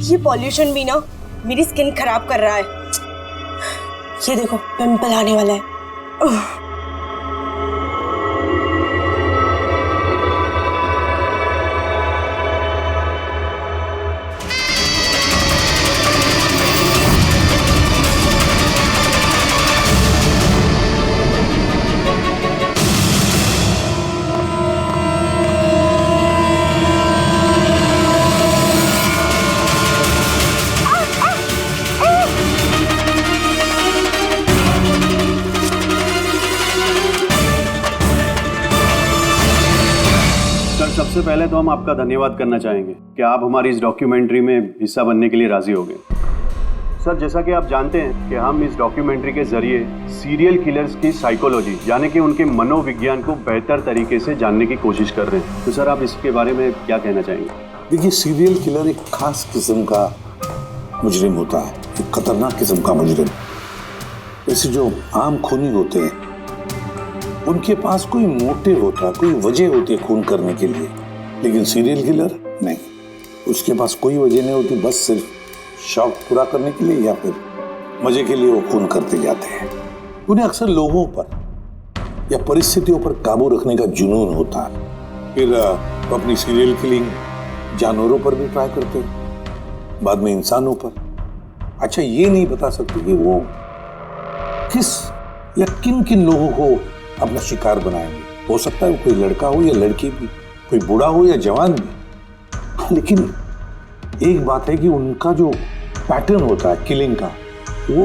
ये पॉल्यूशन भी ना मेरी स्किन खराब कर रहा है। ये देखो पिंपल आने वाला है। सबसे पहले तो हम आपका धन्यवाद करना चाहेंगे कि आप हमारी इस डॉक्यूमेंट्री में हिस्सा बनने के लिए राजी हो गए। सर, जैसा कि आप जानते हैं कि हम इस डॉक्यूमेंट्री के जरिए सीरियल किलर्स की साइकोलॉजी यानी कि उनके मनोविज्ञान को बेहतर तरीके से जानने की कोशिश कर रहे हैं। तो सर, आप इसके बारे में क्या कहना चाहेंगे? देखिए, सीरियल किलर एक खास किस्म का मुजरिम होता है, एक खतरनाक किस्म का मुजरिम। जैसे जो आम खूनी होते हैं उनके पास कोई मोटिव होता है, कोई वजह होती है खून करने के लिए, लेकिन सीरियल किलर नहीं, उसके पास कोई वजह नहीं होती, बस सिर्फ शौक पूरा करने के लिए या फिर मजे के लिए वो खून करते जाते हैं। उन्हें अक्सर लोगों पर या परिस्थितियों पर काबू रखने का जुनून होता है। फिर वो अपनी सीरियल किलिंग जानवरों पर भी ट्राई करते हैं, बाद में इंसानों पर। अच्छा, ये नहीं बता सकते कि वो किस या किन किन लोगों को अपना शिकार बनाएंगे। हो सकता है वो कोई लड़का हो या लड़की भी, कोई बूढ़ा हो या जवान भी। लेकिन एक बात है कि उनका जो पैटर्न होता है किलिंग का, वो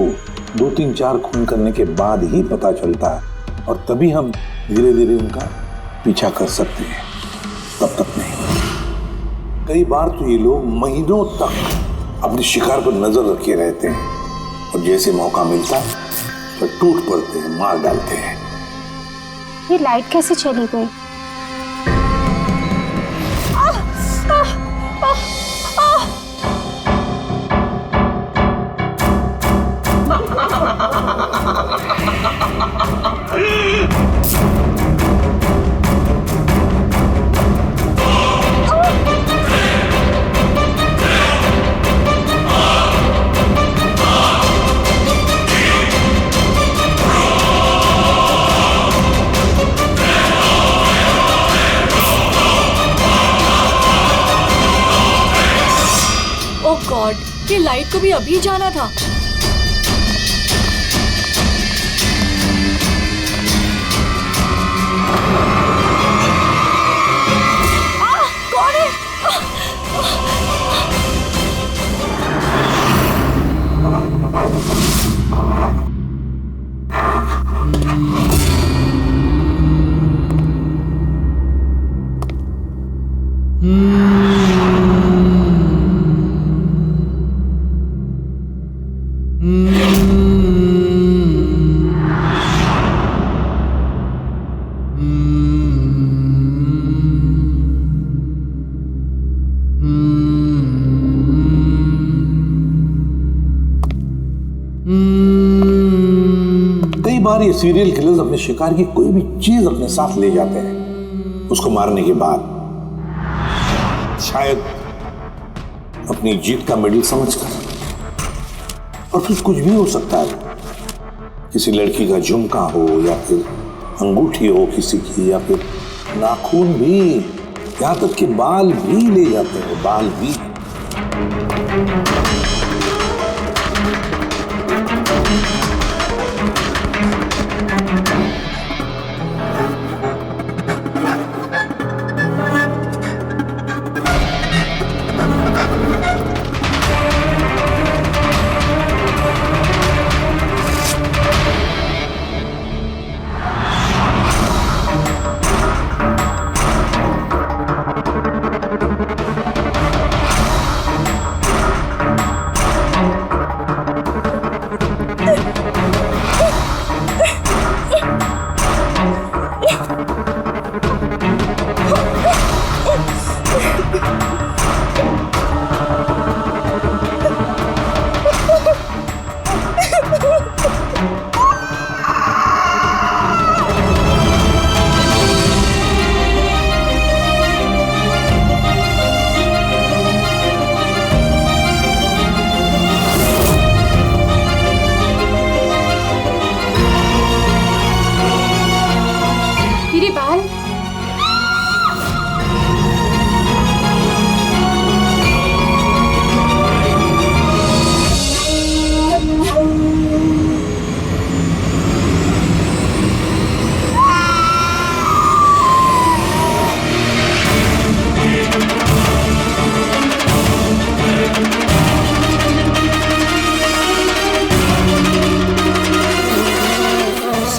2-3-4 खून करने के बाद ही पता चलता है, और तभी हम धीरे धीरे उनका पीछा कर सकते हैं, तब तक नहीं। कई बार तो ये लोग महीनों तक अपने शिकार पर नजर रखे रहते हैं, और जैसे मौका मिलता है तो टूट पड़ते हैं, मार डालते हैं। ये लाइट कैसे चली गई? ये लाइट को भी अभी जाना था। कौन है? कई बार ये सीरियल किलर्स अपने शिकार की कोई भी चीज अपने साथ ले जाते हैं, उसको मारने के बाद शायद अपनी जीत का मेडल समझकर। और फिर कुछ भी हो सकता है, किसी लड़की का झुमका हो या फिर अंगूठी हो किसी की, या फिर नाखून भी, यहां तक कि बाल भी ले जाते हैं, बाल भी।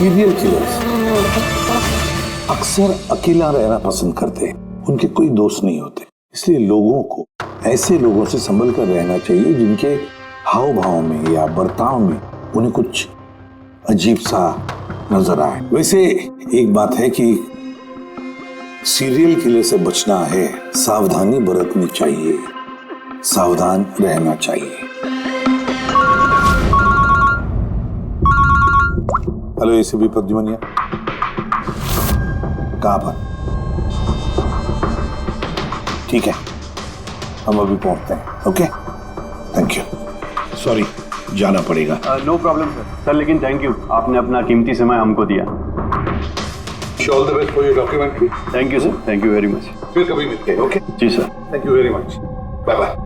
सीरियल किलर्स अक्सर अकेला रहना पसंद करते हैं, उनके कोई दोस्त नहीं होते। इसलिए लोगों को ऐसे लोगों से संभल कर रहना चाहिए जिनके हाव भाव में या बर्ताव में उन्हें कुछ अजीब सा नजर आए। वैसे एक बात है कि सीरियल किलर से बचना है, सावधानी बरतनी चाहिए, सावधान रहना चाहिए। हेलो एसीपी प्रद्युमन, कहां पर? ठीक है, हम अभी पहुंचते हैं। Okay, thank you. सॉरी, जाना पड़ेगा। नो प्रॉब्लम सर, लेकिन थैंक यू, आपने अपना कीमती समय हमको दिया। All the best for your documentary. Thank you sir, thank you very much. फिर कभी मिलते हैं। ओके जी sir, thank you very much, bye bye.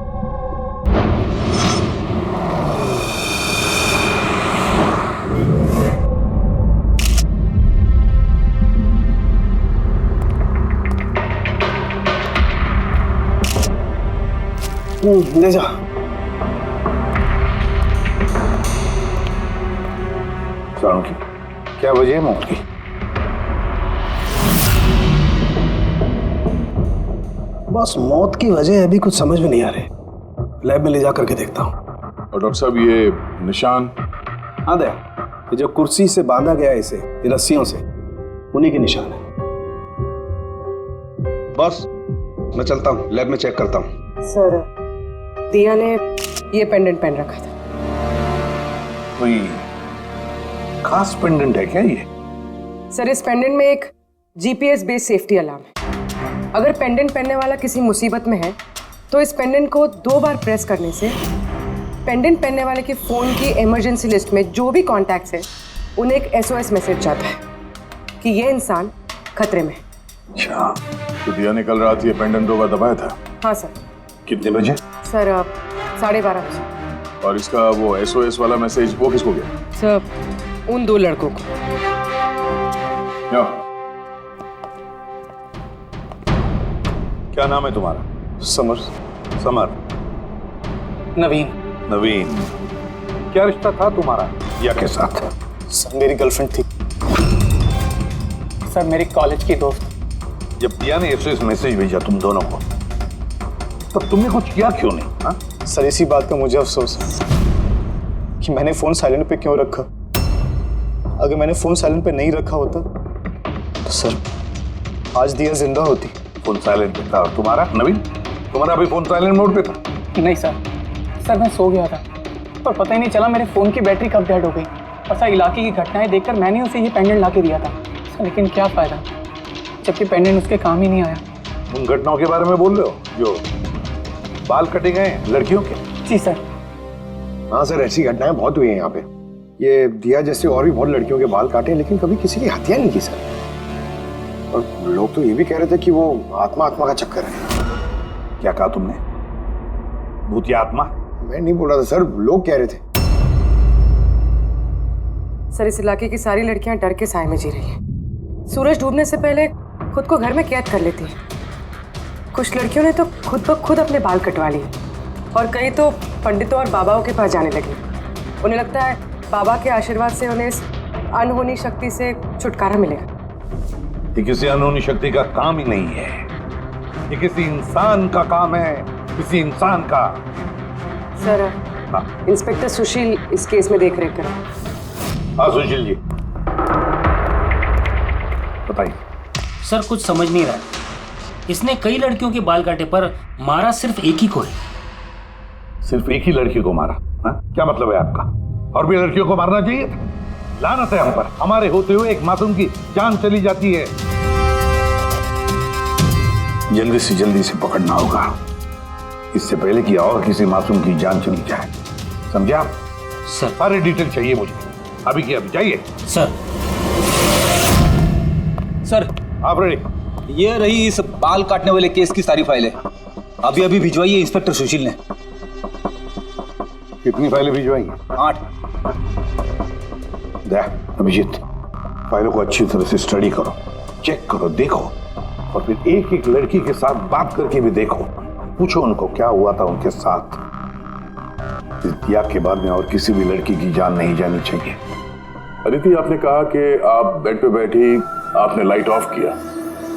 ले जा। सारों की क्या वजह है मौत की? बस मौत की वजह अभी कुछ समझ में नहीं आ रही। लैब में ले जा करके देखता हूँ। और डॉक्टर साहब ये निशान? हाँ दया, ये जो कुर्सी से बांधा गया है इसे, ये रस्सियों से, उन्हीं के निशान है। बस मैं चलता हूँ, लैब में चेक करता हूँ। सर, दिया ने ये पेंडेंट पहन रखा था। कोई खास पेंडेंट है क्या ये? सर, इस पेंडेंट में एक जीपीएस बेस्ड सेफ्टी अलार्म है। अगर पेंडेंट पहनने वाला किसी मुसीबत में है तो इस पेंडेंट को 2 बार प्रेस करने से पेंडेंट पहनने वाले के फोन की इमरजेंसी लिस्ट में जो भी कॉन्टैक्ट्स है उन्हें एक SOS मैसेज जाता है कि ये इंसान खतरे में है। अच्छा, तो दिया ने कल रात ये पेंडेंट 2 बार दबाया था? हाँ सर। कितने बजे? सर, 12:30 बजे। और इसका वो SOS वाला मैसेज वो किसको गया? सर, उन 2 लड़कों को। क्या नाम है तुम्हारा? समर। समर। नवीन। नवीन। क्या रिश्ता था तुम्हारा दिया के साथ? सर, मेरी गर्लफ्रेंड थी। सर, मेरी कॉलेज की दोस्त। जब दिया ने SOS मैसेज भेजा तुम दोनों को, तब तुमने कुछ किया क्यों नहीं? हा? सर, इसी बात का मुझे अफसोस है कि मैंने फोन साइलेंट पे क्यों रखा। अगर मैंने फोन साइलेंट पे नहीं रखा होता तो सर आज दिया जिंदा होती। फोन साइलेंट पे था। और तुम्हारा नवीन, तुम्हारा अभी फोन साइलेंट मोड पे था? नहीं सर, मैं सो गया था पर पता ही नहीं चला मेरे फ़ोन की बैटरी कब डेड हो गई। और सर, इलाके की घटनाएं देखकर मैंने उसे ये पेंडेंट ला के दिया था सर, लेकिन क्या फ़ायदा जबकि पेंडेंट उसके काम ही नहीं आया। उन घटनाओं के बारे में बोल रहे हो जो बाल कटे गए लड़कियों के? जी सर। हाँ सर, ऐसी घटनाएं बहुत हुई हैं यहाँ पे। ये दिया जैसे और भी बहुत लड़कियों के बाल काटे, लेकिन कभी किसी की हत्या नहीं की सर। और लोग तो ये भी कह रहे थे कि वो आत्मा का चक्कर है। क्या कहा तुमने? भूतिया आत्मा? मैं नहीं बोल रहा था सर, लोग कह रहे थे। सर, इस इलाके की सारी लड़कियां डर के साए में जी रही हैं। सूरज डूबने से पहले खुद को घर में कैद कर लेती हैं। कुछ लड़कियों ने तो खुद ब खुद अपने बाल कटवा लिए और कई तो पंडितों और बाबाओं के पास जाने लगी। उन्हें लगता है बाबा के आशीर्वाद से उन्हें इस अनहोनी शक्ति से छुटकारा मिलेगा। ये किसी अनहोनी शक्ति का काम ही नहीं है, ये किसी इंसान का काम है, किसी इंसान का। सर, इंस्पेक्टर सुशील इस केस में देख रेख करें। हाँ सुशील जी, बताइए। सर, कुछ समझ नहीं रहा। इसने कई लड़कियों के बाल काटे पर मारा सिर्फ एक ही को है। सिर्फ एक ही लड़की को मारा? हा? क्या मतलब है आपका? और भी लड़कियों को मारना चाहिए था? लानत है हम पर, हमारे होते हुए एक मासूम की जान चली जाती है। जल्दी से जल्दी से पकड़ना होगा, इससे पहले कि और किसी मासूम की जान चली जाए। समझे आप? सर। सारे डिटेल चाहिए मुझे, अभी की अभी चाहिए। सर, आप रेडी? ये रही इस बाल काटने वाले केस की सारी फाइलें। अभी भिजवाई है इंस्पेक्टर सुशील ने। कितनी फाइलें भिजवाई? 8। अभिजीत, फाइलों को अच्छी तरह से स्टडी करो, चेक करो, देखो, और फिर एक एक लड़की के साथ बात करके भी देखो। पूछो उनको क्या हुआ था उनके साथ। इस दिया के बाद में और किसी भी लड़की की जान नहीं जानी चाहिए। अदिति, आपने कहा कि आप बेड पे बैठी, आपने लाइट ऑफ किया,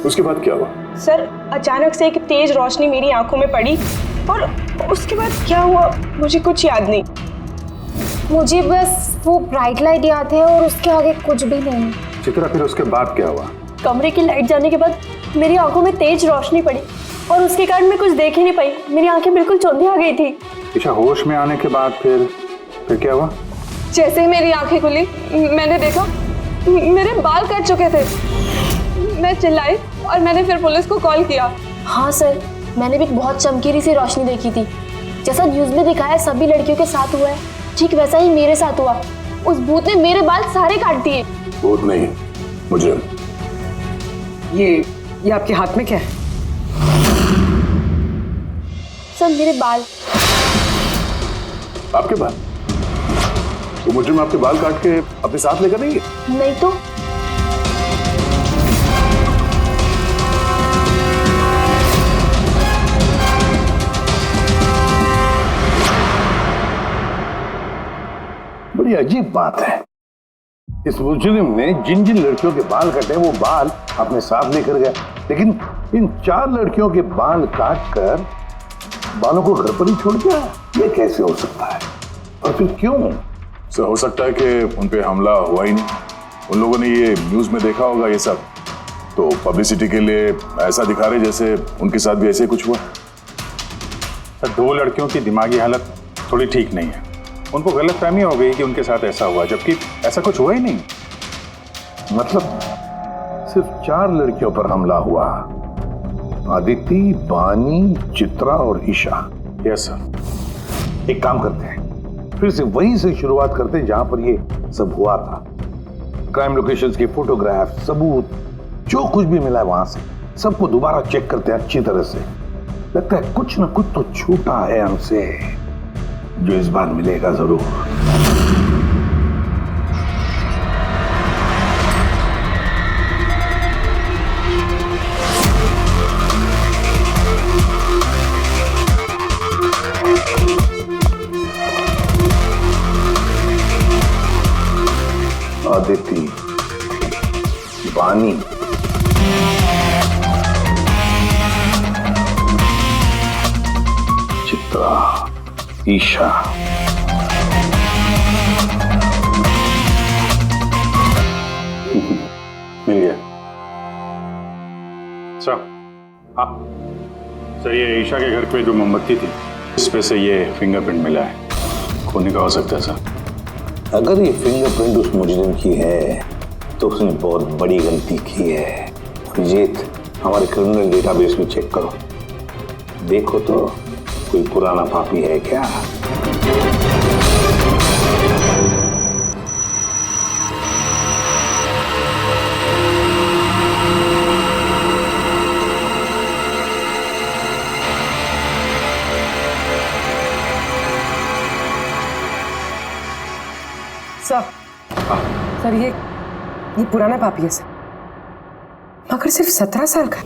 उसके बाद क्या हुआ? सर अचानक से एक तेज रोशनी मेरी आंखों में पड़ी और उसके बाद क्या हुआ मुझे कुछ याद नहीं। मुझे बस वो ब्राइट लाइट याद है और उसके आगे कुछ भी नहीं। चित्रा, फिर उसके बाद क्या हुआ? कमरे की लाइट जाने के बाद मेरी आंखों में तेज रोशनी पड़ी और उसके कारण मैं कुछ देख ही नहीं पाई। मेरी आंखें बिल्कुल चौंधी आ गई थी। ईशा, होश में आने के बाद फिर क्या हुआ? जैसे ही मेरी आंखें खुली मैंने देखा मेरे बाल कट चुके थे। मैं चिल्लाई और मैंने फिर पुलिस को कॉल किया। हाँ सर, मैंने भी बहुत चमकीली सी रोशनी देखी थी। जैसा न्यूज़ में दिखाया सभी लड़कियों के साथ हुआ है, ठीक वैसा ही मेरे साथ हुआ। उस भूत ने मेरे बाल सारे काट दिए। भूत नहीं, मुजरिम। ये आपके हाथ में क्या है? सर मेरे बाल। आपके बाल? तो मुजरिम आपके बाल काट के अपने साथ लेकर नहीं है? नहीं तो। बड़ी अजीब बात है, इस मुजरिम ने जिन जिन लड़कियों के बाल कटे वो बाल अपने साथ लेकर गया, लेकिन इन 4 लड़कियों के बाल काट कर बालों को घर पर ही छोड़ गया। ये कैसे हो सकता है और फिर क्यों? सर, हो सकता है कि उन पे हमला हुआ ही नहीं। उन लोगों ने ये न्यूज में देखा होगा ये सब, तो पब्लिसिटी के लिए ऐसा दिखा रहे जैसे उनके साथ भी ऐसे कुछ हुआ। सर, 2 लड़कियों की दिमागी हालत थोड़ी ठीक नहीं है। उनको गलतफहमी हो गई कि उनके साथ ऐसा हुआ, जबकि ऐसा कुछ हुआ ही नहीं। मतलब सिर्फ 4 लड़कियों पर हमला हुआ, अदिति, बानी, चित्रा और ईशा। Yes sir. एक काम करते हैं, फिर से वहीं से शुरुआत करते हैं जहां पर ये सब हुआ था। क्राइम लोकेशंस के फोटोग्राफ, सबूत, जो कुछ भी मिला है वहां से सबको दोबारा चेक करते हैं अच्छी तरह से। लगता है कुछ ना कुछ तो छूटा है हमसे, जो इस बार मिलेगा जरूर। अदिति, बानी, चित्रा, ईशा। मिल गया सर। हाँ सर, ये ईशा के घर पे जो मोमबत्ती थी, इस पे से ये फिंगरप्रिंट मिला है। खोने का हो सकता है सर। अगर ये फिंगरप्रिंट उस मुजरिम की है तो उसने बहुत बड़ी गलती की है। अभिजीत, हमारे क्रिमिनल डेटाबेस में चेक करो, देखो तो कोई पुराना पापी है क्या। सर ये पुराना पापी है सर, मगर सिर्फ 17 साल का।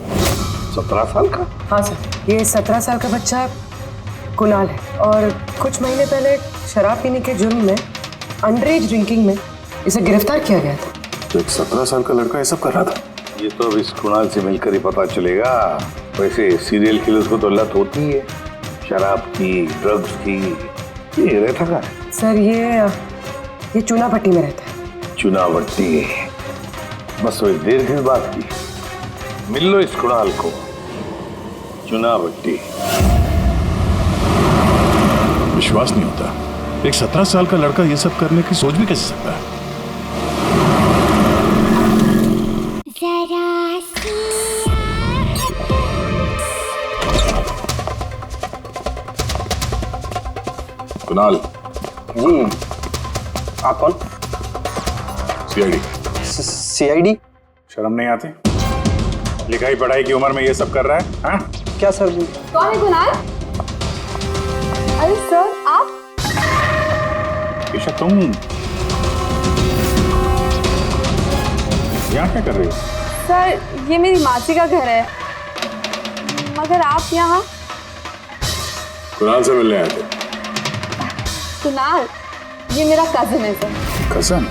17 साल का? हाँ सर, ये 17 साल का बच्चा कुणाल है और कुछ महीने पहले शराब पीने के जुर्म में, अंडरएज ड्रिंकिंग में इसे गिरफ्तार किया गया था। तो एक 17 साल का लड़का ये सब कर रहा था? ये तो अब इस कुणाल से मिलकर ही पता चलेगा। वैसे सीरियल किलर्स को तो लत होती है शराब की, ड्रग्स की। ये रहता कहाँ है? सर ये चूनाभट्टी में रहता है। चुनावट्टी, बस वही देर की बात की। मिल लो इस कुणाल को। चुनावट्टी। विश्वास नहीं होता, एक 17 साल का लड़का ये सब करने की सोच भी कैसे सकता है? कुणाल जी। आप कौन? सीआईडी। सीआईडी? शर्म नहीं आती? लिखाई पढ़ाई की उम्र में ये सब कर रहा है? हाँ? क्या सर? कौन है कुणाल? अरे सर आप? ईशा, तुम यहाँ क्या कर रही हो? सर ये मेरी मासी का घर है, मगर आप यहाँ? कुणाल से मिलने आए थे। कुणाल ये मेरा कजिन है सर। कजन?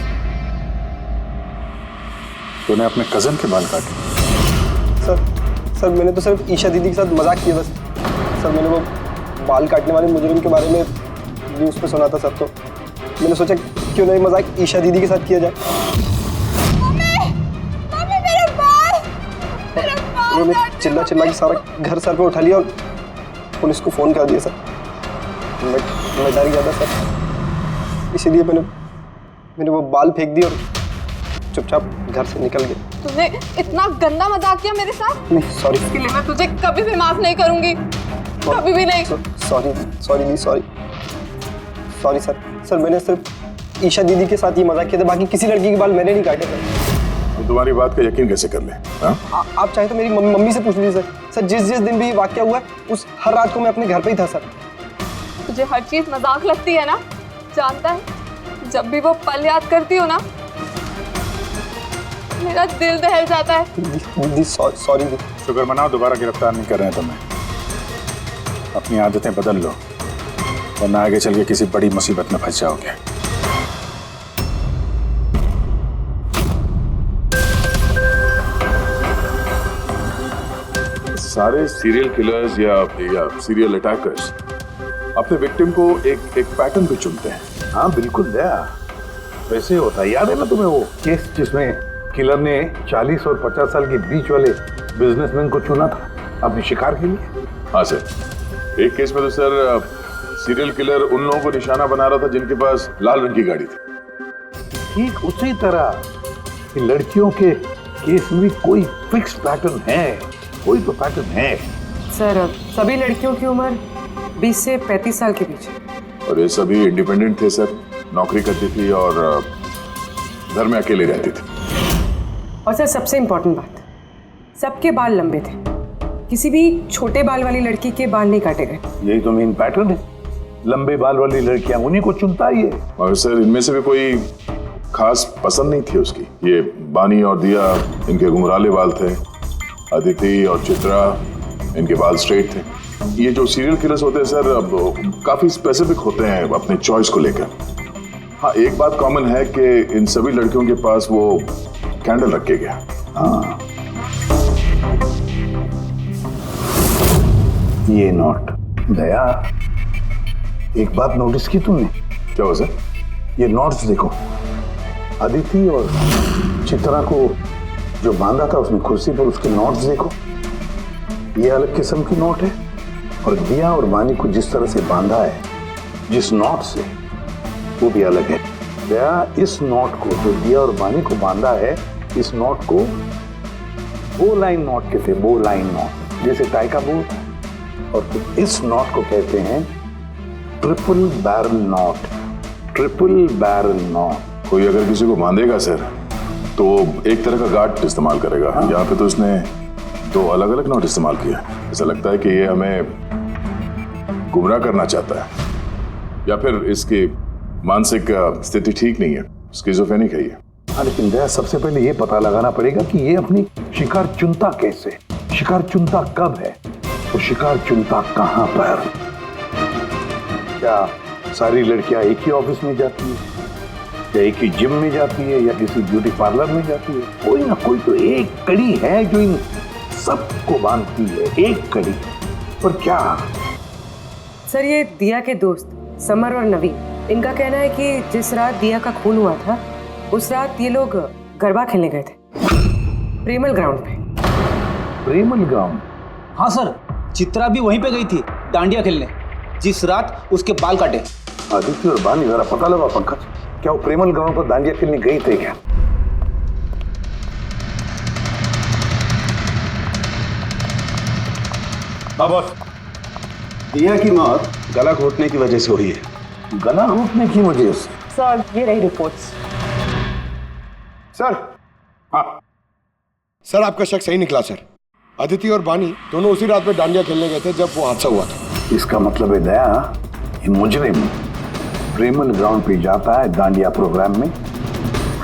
तूने अपने कजन के बाल काटे? सर मैंने तो सिर्फ ईशा दीदी के साथ मजाक किया बस। सर मैंने वो बाल काटने वाले मुजरिम के बारे में न्यूज़ पे सुना था सर, तो मैंने सोचा क्यों नहीं मजाक ईशा दीदी के साथ किया जाए। उन्होंने चिल्ला चिल्ला के सारा घर सर पे उठा लिया और पुलिस को फोन कर दिया सर। मैं डर गया था सर, इसीलिए मैंने वो बाल फेंक दिए और चुपचाप घर से निकल गया। तूने इतना गंदा मजाक किया मेरे साथ? नहीं सॉरी। इसके लिए मैं तुझे कभी भी माफ नहीं करूंगी, कभी भी नहीं। सॉरी सर मैंने सिर्फ ईशा दीदी के साथ ही मजाक किया था, बाकी किसी लड़की के बाल मैंने नहीं काटे सर। तो तुम्हारी बात का यकीन कैसे कर ले? आप चाहे तो मेरी मम्मी से पूछ लीजिए सर। जिस दिन भी वाकया हुआ उस हर रात को मैं अपने घर पे ही था सर। तुझे हर चीज मजाक लगती है ना? जानता है जब भी वो पल याद करती हो ना मेरा दिल दहल जाता है। दीदी सॉरी दीदी। शुक्र मनाओ दोबारा गिरफ्तार नहीं कर रहे हैं तुम्हें। अपनी आदतें बदल लो वरना आगे चल के किसी बड़ी मुसीबत में फंस जाओगे। सारे सीरियल किलर्स या सीरियल अटैकर्स अपने विक्टिम को एक पैटर्न पे चुनते हैं। हाँ बिल्कुल दया, वैसे होता है। याद है ना तुम्हें वो केस जिसमें किलर ने 40 और 50 साल के बीच वाले बिजनेसमैन को चुना था अपने शिकार के लिए? हाँ सर, एक केस में तो सर सीरियल किलर उन लोगों को निशाना बना रहा था जिनके पास लाल रंग की गाड़ी थी। ठीक उसी तरह लड़कियों के केस में भी कोई फिक्स पैटर्न है, कोई तो पैटर्न है। सर सभी लड़कियों की उम्र 20 से 35 साल के बीच है। और ये सभी इंडिपेंडेंट थे सर, नौकरी करती थी और घर में अकेले रहती थी। और सर सबसे इम्पोर्टेंट बात, सबके बाल लंबे थे, किसी भी छोटे बाल वाली लड़की के बाल नहीं काटे गए। यही तो मेन पैटर्न है, लंबे बाल वाली लड़कियां उन्हीं को चुनता है ये। और सर इनमें से भी कोई खास पसंद नहीं थी उसकी। ये बानी और दिया, इनके घुंघराले बाल थे। अदिति और चित्रा, इनके बाल स्ट्रेट थे। ये जो सीरियल किलर्स होते हैं सर काफी स्पेसिफिक होते हैं अपने चॉइस को लेकर। हाँ एक बात कॉमन है कि इन सभी लड़कियों के पास वो कैंडल रख के गया। हाँ ये नोट दया, एक बात नोटिस की तुमने? क्या हुआ सर? ये नोट्स देखो, अदिति और चित्रा को जो बांधा था उसने कुर्सी पर, उसके नोट्स देखो, ये अलग किस्म की नोट है। और दिया और वानी को जिस तरह से बांधा है जिस नोट से, वो भी अलग है। दया इस नोट को जो दिया और वानी को बांधा है, इस नोट को बो लाइन नोट कहते हैं, बो लाइन नोट, जैसे टाई का बो। और इस नोट को कहते हैं triple barrel note, triple barrel note. कोई अगर किसी को बांधेगा सर तो एक तरह का गार्ड इस्तेमाल करेगा। यहाँ पे तो उसने दो अलग अलग नोट इस्तेमाल किया। ऐसा लगता है कि ये हमें गुमराह करना चाहता है, या फिर इसकी मानसिक स्थिति ठीक नहीं है, स्किज़ोफ्रेनिक है ये। हाँ लेकिन दया सबसे पहले ये पता लगाना पड़ेगा कि ये अपनी शिकार चुनता कैसे, शिकार चुनता कब है, और शिकार चुनता कहाँ पर। क्या सारी लड़कियां एक ही ऑफिस में जाती है, या एक ही जिम में जाती है, या किसी ब्यूटी पार्लर में जाती है? कोई ना कोई तो एक कड़ी है जो इन सबको बांधती है, एक कड़ी। पर क्या? सर ये दिया के दोस्त समर और नवीन, इनका कहना है कि जिस रात दिया का खून हुआ था उस रात ये लोग गरबा खेलने गए थे प्रेमल ग्राउंड पे। प्रेमल ग्राउंड? हाँ सर, चित्रा भी वहीं पे गई थी डांडिया खेलने जिस रात उसके बाल काटे। आदित्य और बानी जरा पता लगा पंकज, क्या वो प्रेमल ग्राउंड पर डांडिया खेलने गई थे क्या? बॉस, दिया की मौत गला घोटने की वजह से हुई है। गला घोटने की वजह से? सर ये रही रिपोर्ट्स। सर हाँ सर आपका शक सही निकला सर। अदिति और बानी दोनों उसी रात में डांडिया खेलने गए थे जब वो हादसा हुआ था। इसका मतलब है दया, ये मुजरिम प्रेमल ग्राउंड पे जाता है डांडिया प्रोग्राम में,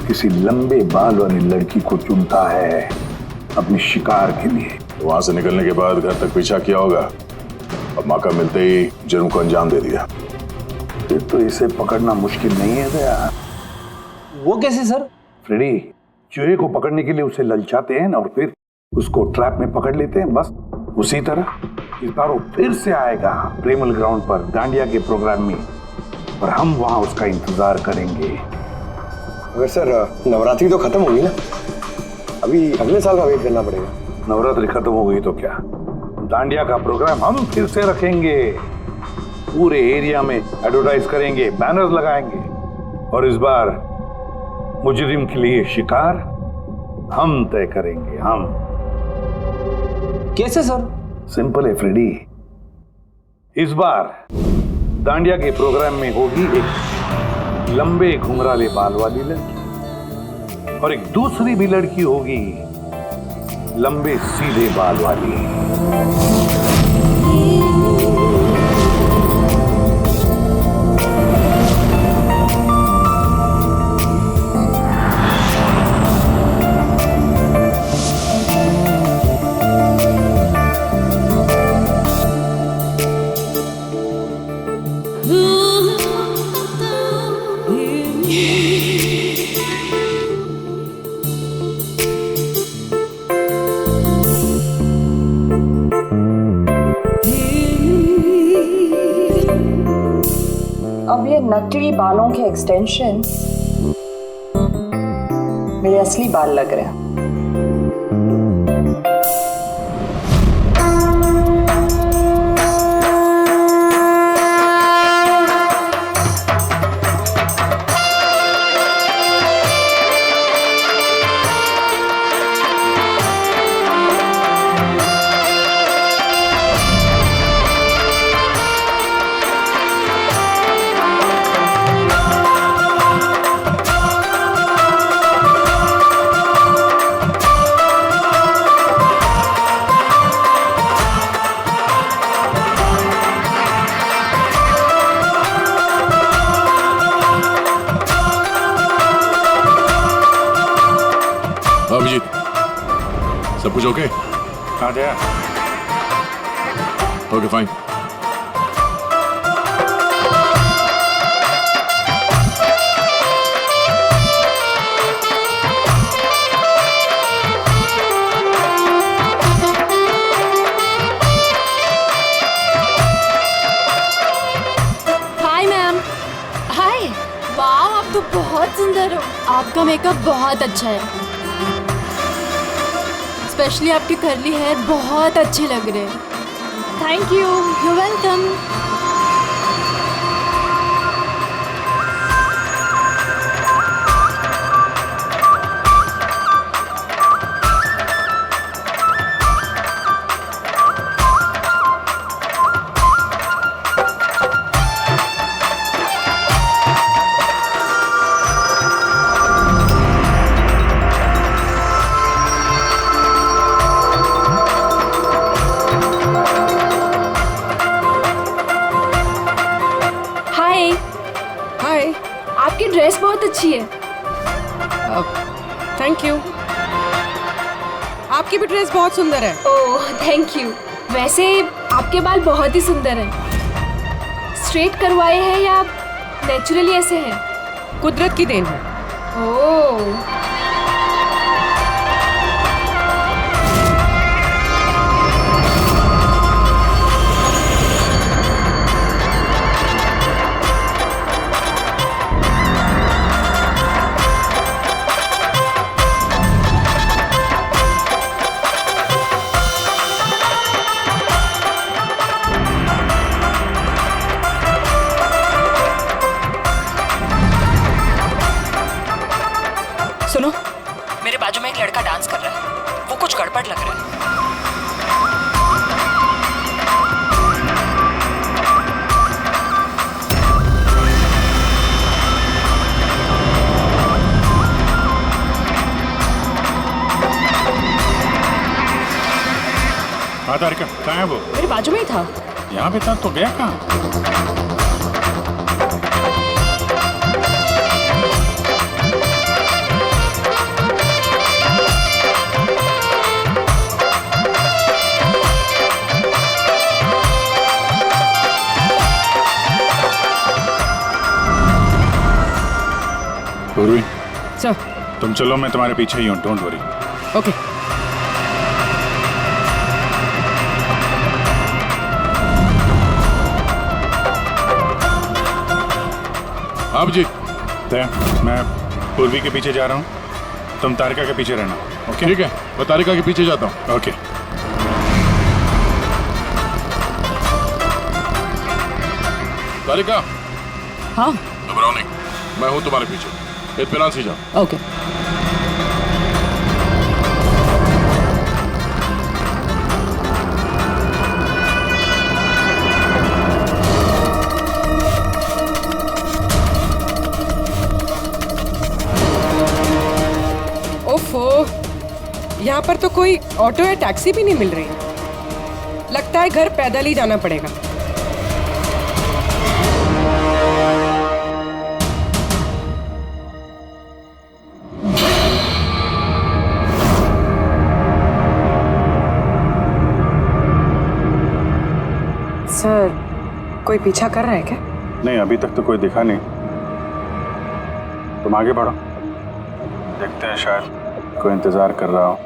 किसी लंबे बाल वाली लड़की को चुनता है अपने शिकार के लिए। वहां से निकलने के बाद घर तक पीछा किया होगा, अब मौका मिलते ही जुर्म को अंजाम दे दिया। फिर तो इसे पकड़ना मुश्किल नहीं है दया। वो कैसे सर? फ्रेडी, चूहे को पकड़ने के लिए उसे ललचाते हैं और फिर उसको ट्रैप में पकड़ लेते हैं। बस उसी तरह इस बार वो फिर से आएगा प्रेमल ग्राउंड पर दांडिया के प्रोग्राम में, और हम वहां उसका इंतजार करेंगे। मगर सर नवरात्रि तो खत्म होगी ना, अभी अगले साल का वेट करना पड़ेगा। नवरात्रि खत्म हो गई तो क्या, दांडिया का प्रोग्राम हम फिर से रखेंगे। पूरे एरिया में एडवर्टाइज करेंगे, बैनर लगाएंगे, और इस बार मुजरिम के लिए शिकार हम तय करेंगे। हम कैसे सर? सिंपल है फ्रेडी। इस बार दांडिया के प्रोग्राम में होगी एक लंबे घुंघराले बाल वाली लड़की, और एक दूसरी भी लड़की होगी लंबे सीधे बाल वाली। अब ये नकली बालों के एक्सटेंशन मेरे असली बाल लग रहे हैं। अभिजीत, सब कुछ ओके? हाँ Jaya. Okay fine. Hi ma'am. Hi. वाह, आप तो बहुत सुंदर हो। आपका मेकअप बहुत अच्छा है, स्पेशली आपके कर्ली हेयर बहुत अच्छे लग रहे हैं। Thank you. You welcome. Hi. आपकी ड्रेस बहुत अच्छी है। Thank you. आपकी भी ड्रेस बहुत सुंदर है। Oh thank you. वैसे आपके बाल बहुत ही सुंदर हैं। स्ट्रेट करवाए हैं या नेचुरली ऐसे हैं? कुदरत की देन है। ओह सुनो, मेरे बाजू में एक लड़का डांस कर रहा है, वो कुछ गड़बड़ लग रहा है। हाँ तारिका, कहाँ है वो? मेरे बाजू में ही था। यहाँ पे था तो गया कहाँ? पूर्वी, सर, तुम चलो, मैं तुम्हारे पीछे ही हूँ, डोंट वरी। ओके। अब जी मैं पूर्वी के पीछे जा रहा हूँ, तुम तारिका के पीछे रहना। ओके ठीक है, मैं तारिका के पीछे जाता हूँ। ओके। तारिका। हाँ। घबराओ नहीं, मैं हूँ तुम्हारे पीछे, इत्मीनान से जाओ। ओके। ओफो, यहाँ पर तो कोई ऑटो या टैक्सी भी नहीं मिल रही। लगता है घर पैदल ही जाना पड़ेगा। सर, कोई पीछा कर रहा है क्या? नहीं, अभी तक तो कोई दिखा नहीं। तुम आगे बढ़ो, देखते हैं, शायद कोई इंतजार कर रहा हो।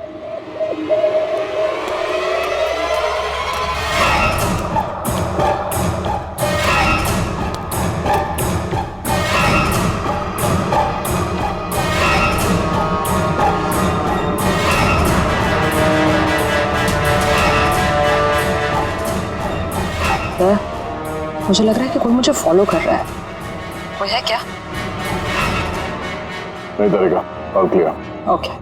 मुझे लग रहा है कि कोई मुझे फॉलो कर रहा है। वो है क्या? नहीं तारिका, और क्लियर। ओके।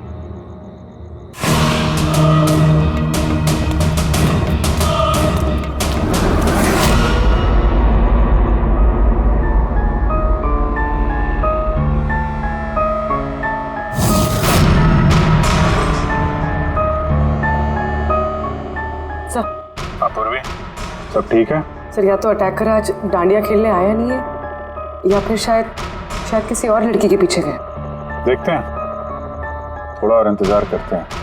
सर। पूर्वी, सब ठीक है? सर, या तो अटैकर आज डांडिया खेलने आया नहीं है, या फिर शायद किसी और लड़की के पीछे गए। देखते हैं, थोड़ा और इंतजार करते हैं।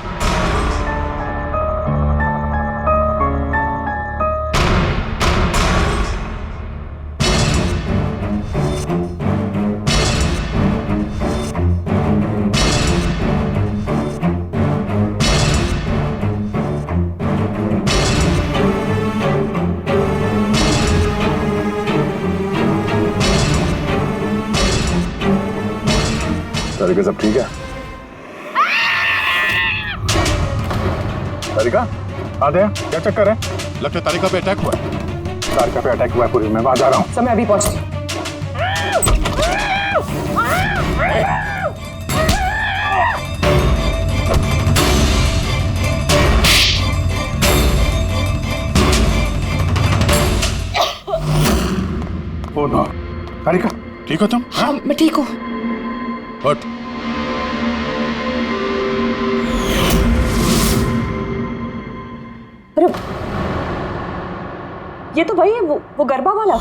तारिका, सब ठीक है? तारिका, आधे क्या चक्कर है? लगता है तारिका पे अटैक हुआ है। तारिका पे अटैक हुआ है पूरी, मैं वहां जा रहा हूँ। समय अभी पहुंचती। ओ नो, तारिका, ठीक हो तुम? हाँ, मैं ठीक हूँ। हट। अरे, ये तो वही है, वो गरबा वाला।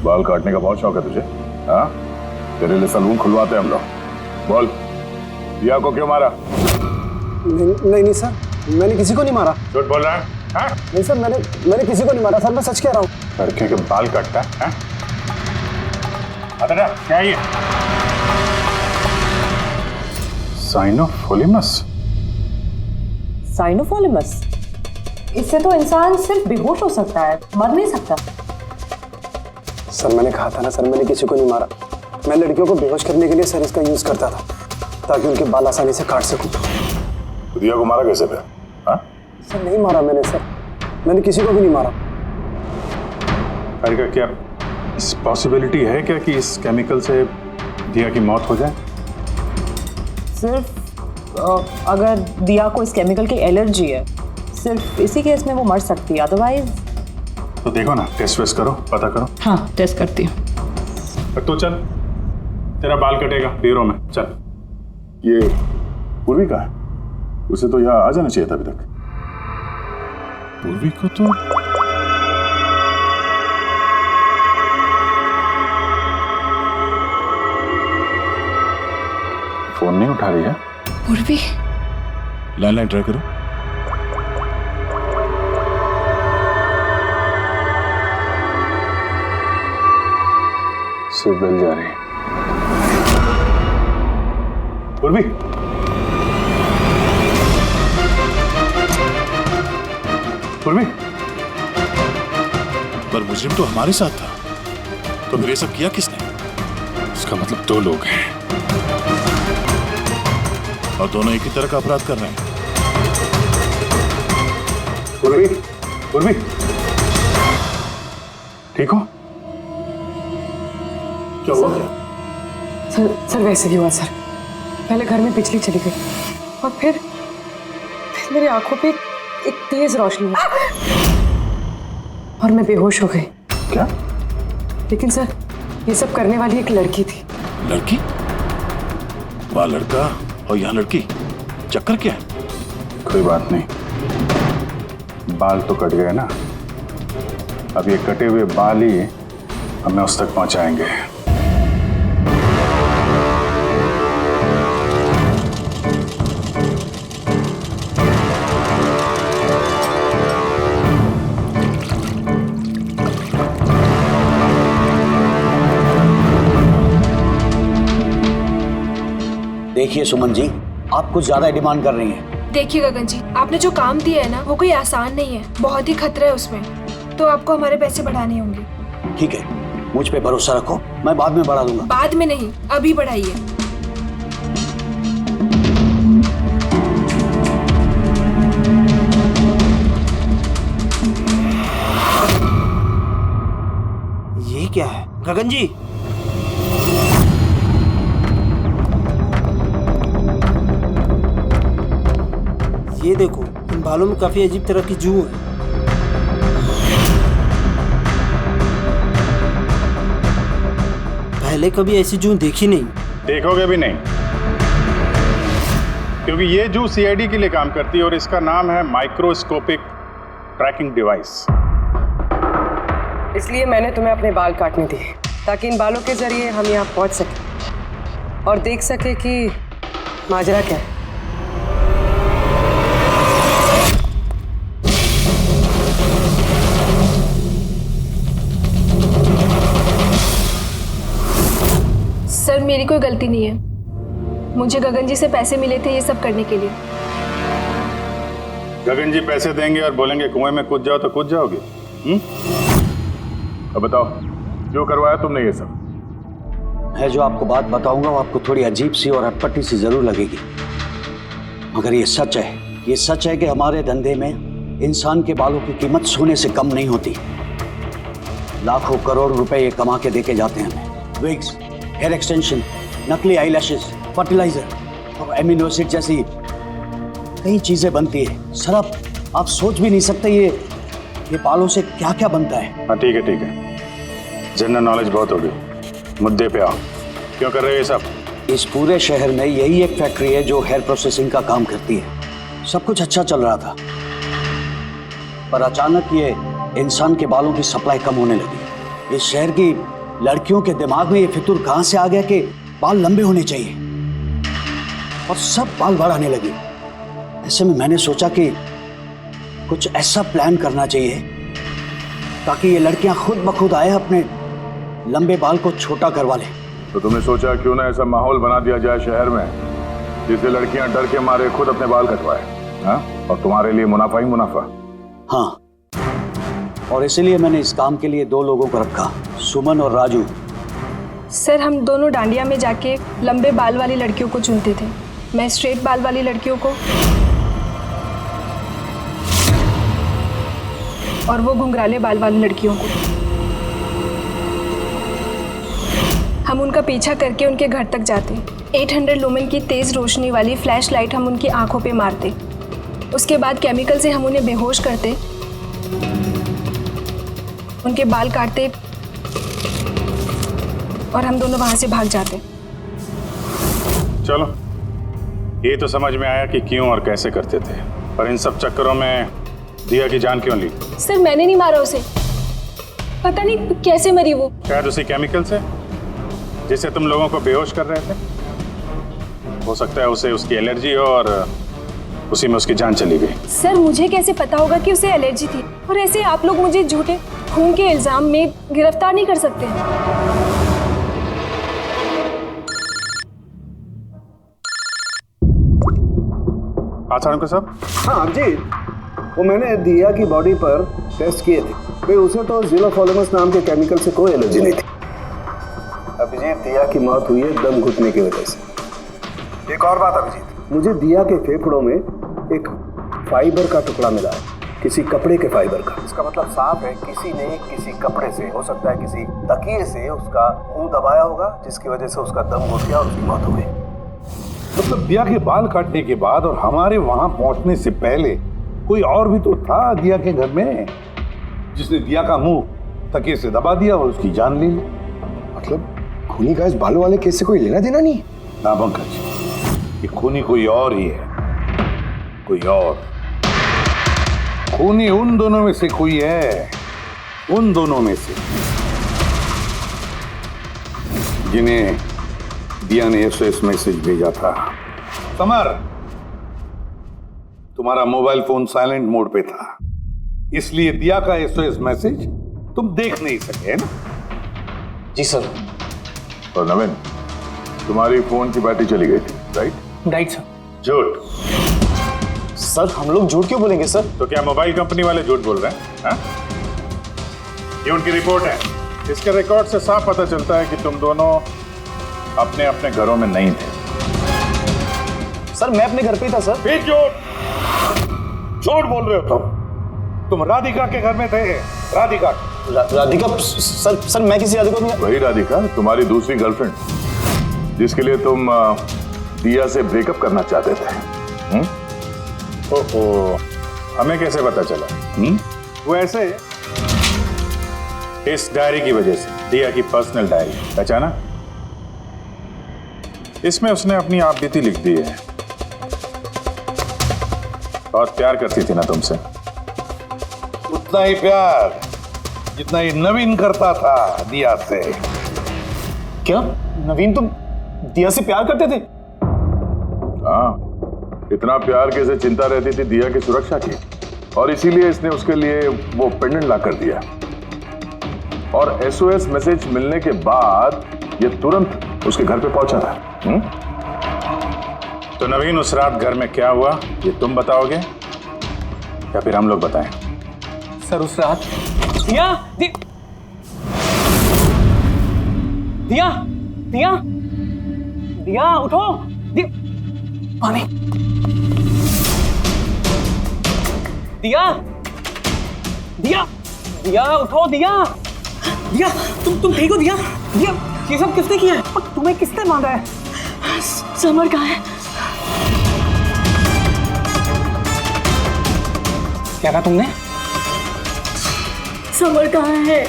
बाल काटने का बहुत शौक है तुझे? हाँ, तेरे लिए सलून खुलवाते हैं हम लोग। बोल, दिया को क्यों मारा? नहीं सर, मैंने किसी को नहीं मारा। झूठ बोल रहा है? हाँ? नहीं सर, मैंने किसी को नहीं मारा सर, मैं सच कह रहा हूँ। लड़कियों के बाल काटता है? अरे क्या ये? साइनोफोलिमस? साइनोफोलिमस? इससे तो इंसान सिर्फ बेहोश हो सकता है, मर नहीं सकता। सर, मैंने कहा था ना सर, मैंने किसी को नहीं मारा। मैं लड़कियों को बेहोश करने के लिए सर इसका यूज करता था, ताकि उनके बाल आसानी से काट सकूं। तो दिया को मारा कैसे पे? हाँ? सर, नहीं मारा मैंने सर, मैंने किसी को भी नहीं मारा। तारिका, क्या इस पॉसिबिलिटी है क्या कि इस केमिकल से दिया की मौत हो जाए? सिर्फ अगर दिया को इस केमिकल की एलर्जी है, सिर्फ इसी केस में वो मर सकती है, अदरवाइज। तो देखो ना, टेस्ट वेस्ट करो, पता करो। हाँ, टेस्ट करती हूँ। तो चल, तेरा बाल कटेगा ब्यूरो में, चल। ये पूर्वी का है, उसे तो यहाँ आ जाना चाहिए था अभी तक। पूर्वी को तो फोन नहीं उठा रही है। पूर्वी, लैंडलाइन ट्राई करो। सिर्फ बेल जा रही है। पूर्वी, पूर्वी, पर मुजरिम तो हमारे साथ था, तो फिर ये सब किया किसने? इसका मतलब दो लोग हैं और दोनों एक ही तरह का अपराध कर रहे हैं। पूर्वी, पूर्वी, ठीक हो? क्या हुआ? सर वैसे ही हुआ सर। पहले घर में बिजली चली गई और फिर मेरी आंखों पे एक तेज रोशनी आई और मैं बेहोश हो गई। क्या? लेकिन सर ये सब करने वाली एक लड़की थी। लड़की? वहाँ लड़का और यहाँ लड़की, चक्कर क्या है? कोई बात नहीं, बाल तो कट गए ना, अब ये कटे हुए बाल ही हमें उस तक पहुंचाएंगे। देखिए सुमन जी, आप कुछ ज्यादा डिमांड कर रही हैं। देखिए गगन जी, आपने जो काम दिया है ना वो कोई आसान नहीं है, बहुत ही खतरा है उसमें, तो आपको हमारे पैसे बढ़ाने होंगे। ठीक है, मुझ पे भरोसा रखो, मैं बाद में बढ़ा दूंगा। बाद में नहीं, अभी बढ़ाइए। ये क्या है गगन जी? ये देखो, इन बालों में काफी अजीब तरह की जू है। पहले कभी ऐसी जू देखी नहीं। देखोगे भी नहीं, क्योंकि ये जू सीआईडी के लिए काम करती है और इसका नाम है माइक्रोस्कोपिक ट्रैकिंग डिवाइस। इसलिए मैंने तुम्हें अपने बाल काटने दिए ताकि इन बालों के जरिए हम यहाँ पहुँच सके और देख सके कि माजरा क्या है। सर मेरी कोई गलती नहीं है, मुझे गगन जी से पैसे मिले थे ये सब करने के लिए। गगन जी पैसे देंगे और बोलेंगे कुएं में कूद जाओ तो कूद जाओगे? अब बताओ, जो करवाया तुमने ये सब? मैं जो आपको बात बताऊंगा वो आपको थोड़ी अजीब सी और अटपटी सी जरूर लगेगी, मगर ये सच है। ये सच है कि हमारे धंधे में इंसान के बालों की कीमत सोने से कम नहीं होती। लाखों करोड़ रुपए ये कमा के देके जाते हैं हमें। विग्स, हेयर एक्सटेंशन, नकली आईलैशेस, फर्टिलाइजर और एमिनो एसिड जैसी कई चीजें बनती है। सर आप सोच भी नहीं सकते ये बालों से क्या क्या बनता है। हाँ ठीक है, जनरल नॉलेज बहुत हो गई, मुद्दे पे आओ। क्यों कर रहे हो ये सब? इस पूरे शहर में यही एक फैक्ट्री है जो हेयर प्रोसेसिंग का काम करती है। सब कुछ अच्छा चल रहा था, पर अचानक ये इंसान के बालों की सप्लाई कम होने लगी। इस शहर की लड़कियों के दिमाग में ये फितूर कहां से आ गया कि बाल लंबे होने चाहिए, और सब बाल बढ़ाने लगी। ऐसे में मैंने सोचा कि कुछ ऐसा प्लान करना चाहिए ताकि ये लड़कियां खुद ब खुद आए अपने लंबे बाल को छोटा करवा लें। तो तुमने सोचा क्यों ना ऐसा माहौल बना दिया जाए शहर में जिससे लड़कियां डर के मारे खुद अपने बाल कटवाए, हाँ? और तुम्हारे लिए मुनाफा ही मुनाफा। हाँ, और इसीलिए मैंने इस काम के लिए दो लोगों को रखा, सुमन और राजू। सर हम दोनों डांडिया में जाके लंबे बाल वाली लड़कियों को चुनते थे, मैं स्ट्रेट बाल वाली लड़कियों को और वो घुंघराले बाल वाली लड़कियों को। हम उनका पीछा करके उनके घर तक जाते, 800 लुमेन की तेज रोशनी वाली फ्लैश लाइट हम उनकी आंखों पे मारते, उसके बाद केमिकल से हम उन्हें बेहोश करते, उनके बाल काटते और हम दोनों वहां से भाग जाते। चलो, ये तो समझ में आया कि क्यों और कैसे करते थे, पर इन सब चक्करों में दिया की जान क्यों ली? सर मैंने नहीं मारा उसे, पता नहीं कैसे मरी वो। शायद उसी केमिकल से जिससे तुम लोगों को बेहोश कर रहे थे। हो सकता है उसे उसकी एलर्जी हो और उसी में उसकी जान चली गई। सर मुझे कैसे पता होगा कि उसे एलर्जी थी, और ऐसे आप लोग मुझे झूठे खून के इल्जाम में गिरफ्तार नहीं कर सकते। हाँ चाणक्य साहब। हाँ अभिजीत, वो मैंने दिया की बॉडी पर टेस्ट किए थे, भाई उसे तो ज़िलोफॉर्मस नाम के केमिकल से कोई एलर्जी नहीं थी। अभिजीत, दिया की मौत हुई है दम घुटने की वजह से। एक और बात अभिजीत, मुझे दिया के फेफड़ों में एक फाइबर का टुकड़ा मिला है, किसी कपड़े के फाइबर का। इसका मतलब साफ है किसी ने किसी कपड़े से, हो सकता है किसी तकिए से, उसका मुंह दबाया होगा, जिसकी वजह से उसका दम घुट गया और उसकी मौत हो गई। मतलब दिया के बाल काटने के बाद और हमारे वहां पहुंचने से पहले कोई और भी तो था दिया के घर में, जिसने दिया का मुंह तकिए से दबा दिया और उसकी जान ले ली। मतलब खूनी का इस बालों वाले केस से कोई लेना देना नहीं? ना पंकज, ये खूनी कोई और ही है, कोई और। खूनी उन दोनों में से कोई है, उन दोनों में से जिन्हें दिया ने एसओएस मैसेज भेजा था। समर, तुम्हारा मोबाइल फोन साइलेंट मोड पे था, इसलिए दिया का एसओएस मैसेज तुम देख नहीं सके, है ना? जी सर। और नवीन, तुम्हारी फोन की बैटरी चली गई थी, राइट? Right sir. झूठ। सर हम लोग झूठ क्यों बोलेंगे सर? तो क्या मोबाइल कंपनी वाले झूठ बोल रहे हैं? हाँ? ये उनकी रिपोर्ट है, इसके रिकॉर्ड से साफ पता चलता है कि तुम दोनों अपने अपने घरों में नहीं थे। सर मैं अपने घर पे ही था सर। फिर झूठ बोल रहे हो तुम राधिका के घर में थे। राधिका राधिका सर मैं किसी राधिका नहीं। वही राधिका, तुम्हारी दूसरी गर्लफ्रेंड, जिसके लिए तुम दिया से ब्रेकअप करना चाहते थे। ओहो, हमें कैसे पता चला? वो ऐसे इस डायरी की वजह से, दिया की पर्सनल डायरी, पहचाना? इसमें उसने अपनी आप बीती लिख दी है। बहुत प्यार करती थी ना तुमसे। उतना ही प्यार जितना ही नवीन करता था दिया से। क्या नवीन तुम दिया से प्यार करते थे? हाँ, इतना प्यार कि इसे चिंता रहती थी दिया की सुरक्षा की, और इसीलिए इसने उसके लिए वो पेंडेंट ला कर दिया। और एसओएस मैसेज मिलने के बाद ये तुरंत उसके घर पे पहुंचा था। तो नवीन, उस रात घर में क्या हुआ ये तुम बताओगे या फिर हम लोग बताएं? सर उस रात दिया दिया दिया दिया उठो, पानी। दिया दिया दिया उठो, दिया दिया तुम ठीक हो? दिया दिया ये सब किसने किया है? और तुम्हें किसने मांगा है? समर कहाँ है? क्या कहा तुमने? समर कहाँ है?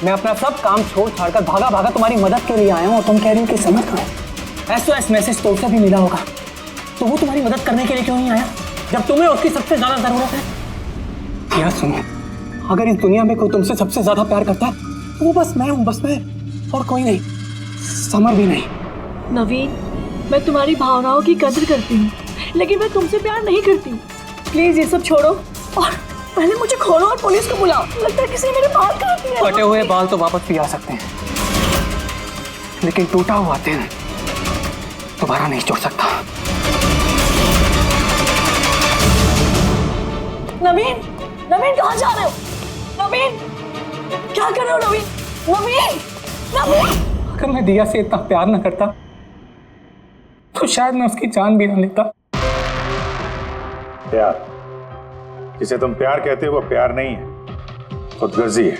मैं अपना सब काम छोड़ छाड़कर भागा भागा तुम्हारी मदद के लिए आया हूँ और तुम कह रही हो कि समर कहाँ है? एसओएस मैसेज तो उसे भी मिला होगा, तो वो तुम्हारी मदद करने के लिए क्यों नहीं आया जब तुम्हें उसकी सबसे ज्यादा जरूरत है? क्या सुनो, अगर इस दुनिया में कोई तुमसे सबसे ज्यादा प्यार करता है तो वो बस मैं हूँ, बस मैं, और कोई नहीं, समर भी नहीं। नवीन, मैं तुम्हारी भावनाओं की कदर करती हूँ, लेकिन मैं तुमसे प्यार नहीं करती हूँ। प्लीज ये सब छोड़ो और पहले मुझे खोलो और पुलिस को बुलाओ। लगता है किसी ने मेरे बाल काट दिए। कटे हुए बाल तो वापस भी आ सकते हैं, लेकिन टूटा हुआ दिल दोबारा नहीं जुड़ सकता। नवीन, नवीन कहाँ जा रहे हो? नवीन, क्या कर रहे हो? नवीन, नवीन, नवीन। अगर मैं दिया से इतना प्यार न करता तो शायद मैं उसकी जान भी न लेता। प्यार, जिसे तुम प्यार कहते हो वो प्यार नहीं है, खुदगर्जी है।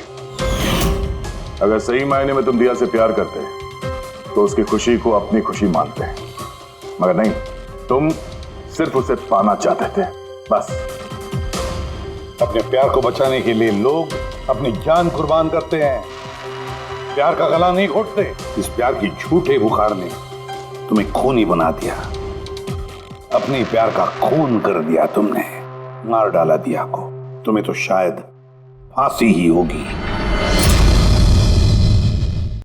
अगर सही मायने में तुम दिया से प्यार करते तो उसकी खुशी को अपनी खुशी मानते, मगर नहीं, तुम सिर्फ उसे पाना चाहते थे, बस। अपने प्यार को बचाने के लिए लोग अपनी जान कुर्बान करते हैं, प्यार का गला नहीं घोटते। इस प्यार की झूठे बुखार ने तुम्हें खूनी बना दिया, अपने प्यार का खून कर दिया तुमने, मार डाला दिया को। तुम्हें तो शायद फांसी ही होगी।